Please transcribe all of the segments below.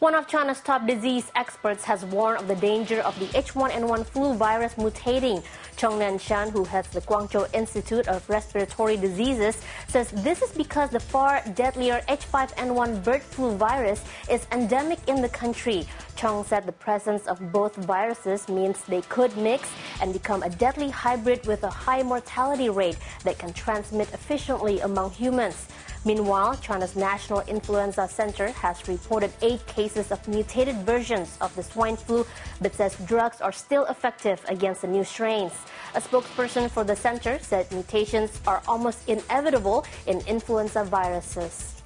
One of China's top disease experts has warned of the danger of the H1N1 flu virus mutating. Chong Nanshan, who heads the Guangzhou Institute of Respiratory Diseases, says this is because the far deadlier H5N1 bird flu virus is endemic in the country. Chong said the presence of both viruses means they could mix and become a deadly hybrid with a high mortality rate that can transmit efficiently among humans. Meanwhile, China's National Influenza Center has reported 8 cases of mutated versions of the swine flu, but says drugs are still effective against the new strains. A spokesperson for the center said mutations are almost inevitable in influenza viruses.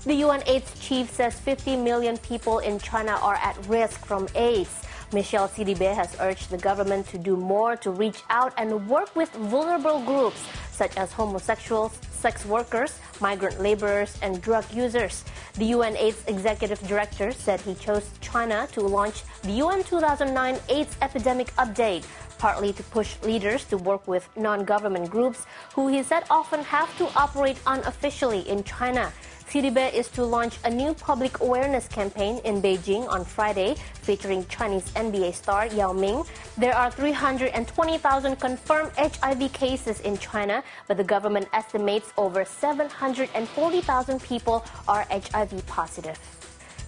The UN AIDS chief says 50 million people in China are at risk from AIDS. Michelle Sidibe has urged the government to do more to reach out and work with vulnerable groups such as homosexuals, sex workers, migrant laborers, and drug users. The UN AIDS Executive Director said he chose China to launch the UN 2009 AIDS Epidemic Update, partly to push leaders to work with non-government groups who he said often have to operate unofficially in China. Sidibe is to launch a new public awareness campaign in Beijing on Friday, featuring Chinese NBA star Yao Ming. There are 320,000 confirmed HIV cases in China, but the government estimates over 740,000 people are HIV positive.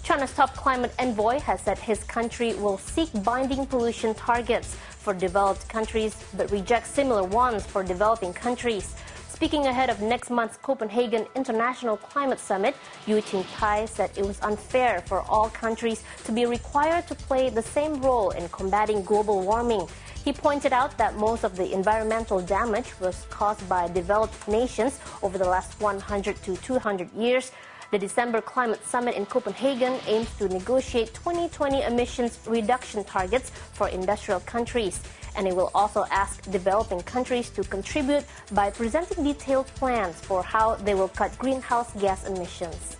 China's top climate envoy has said his country will seek binding pollution targets for developed countries, but reject similar ones for developing countries. Speaking ahead of next month's Copenhagen International Climate Summit, Yu Qingtai said it was unfair for all countries to be required to play the same role in combating global warming. He pointed out that most of the environmental damage was caused by developed nations over the last 100 to 200 years. The December Climate Summit in Copenhagen aims to negotiate 2020 emissions reduction targets for industrial countries, and it will also ask developing countries to contribute by presenting detailed plans for how they will cut greenhouse gas emissions.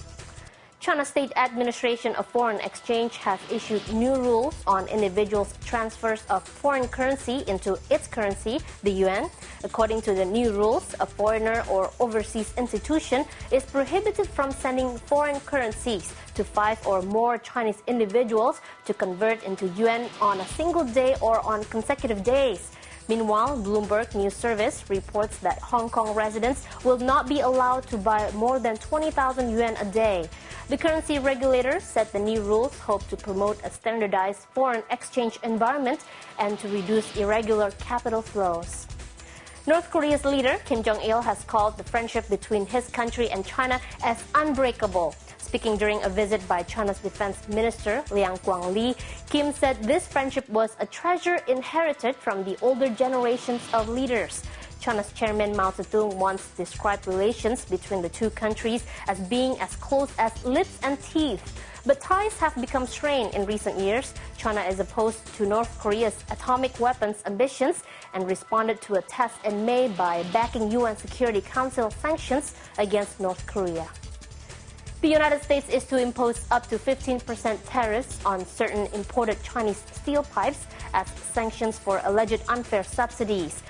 China's State Administration of Foreign Exchange has issued new rules on individuals' transfers of foreign currency into its currency, the yuan. According to the new rules, a foreigner or overseas institution is prohibited from sending foreign currencies to 5 or more Chinese individuals to convert into yuan on a single day or on consecutive days. Meanwhile, Bloomberg News Service reports that Hong Kong residents will not be allowed to buy more than 20,000 yuan a day. The currency regulator said the new rules hope to promote a standardized foreign exchange environment and to reduce irregular capital flows. North Korea's leader, Kim Jong-il, has called the friendship between his country and China as unbreakable. Speaking during a visit by China's Defense Minister, Liang Guangli, Kim said this friendship was a treasure inherited from the older generations of leaders. China's Chairman Mao Zedong once described relations between the two countries as being as close as lips and teeth. But ties have become strained in recent years. China is opposed to North Korea's atomic weapons ambitions and responded to a test in May by backing UN Security Council sanctions against North Korea. The United States is to impose up to 15% tariffs on certain imported Chinese steel pipes as sanctions for alleged unfair subsidies.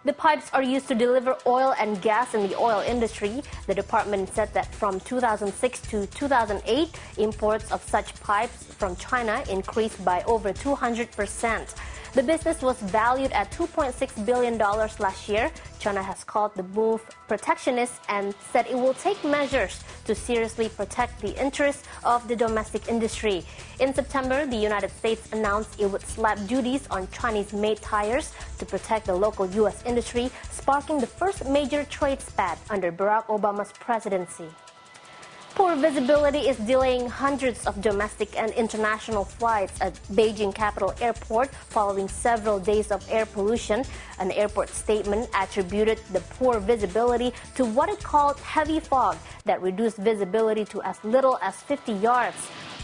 The pipes are used to deliver oil and gas in the oil industry. The department said that from 2006 to 2008, imports of such pipes from China increased by over 200%. The business was valued at $2.6 billion last year. China has called the move protectionist and said it will take measures to seriously protect the interests of the domestic industry. In September, the United States announced it would slap duties on Chinese-made tires to protect the local U.S. industry, sparking the first major trade spat under Barack Obama's presidency. Poor visibility is delaying hundreds of domestic and international flights at Beijing Capital Airport following several days of air pollution. An airport statement attributed the poor visibility to what it called heavy fog that reduced visibility to as little as 50 yards.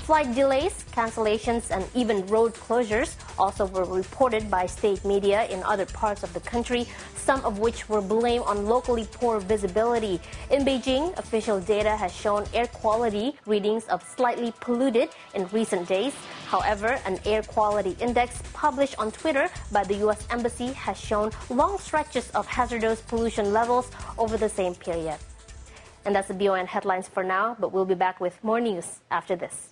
Flight delays, cancellations, and even road closures also were reported by state media in other parts of the country, some of which were blamed on locally poor visibility. In Beijing, official data has shown air quality readings of slightly polluted in recent days. However, an air quality index published on Twitter by the U.S. Embassy has shown long stretches of hazardous pollution levels over the same period. And that's the BON headlines for now, but we'll be back with more news after this.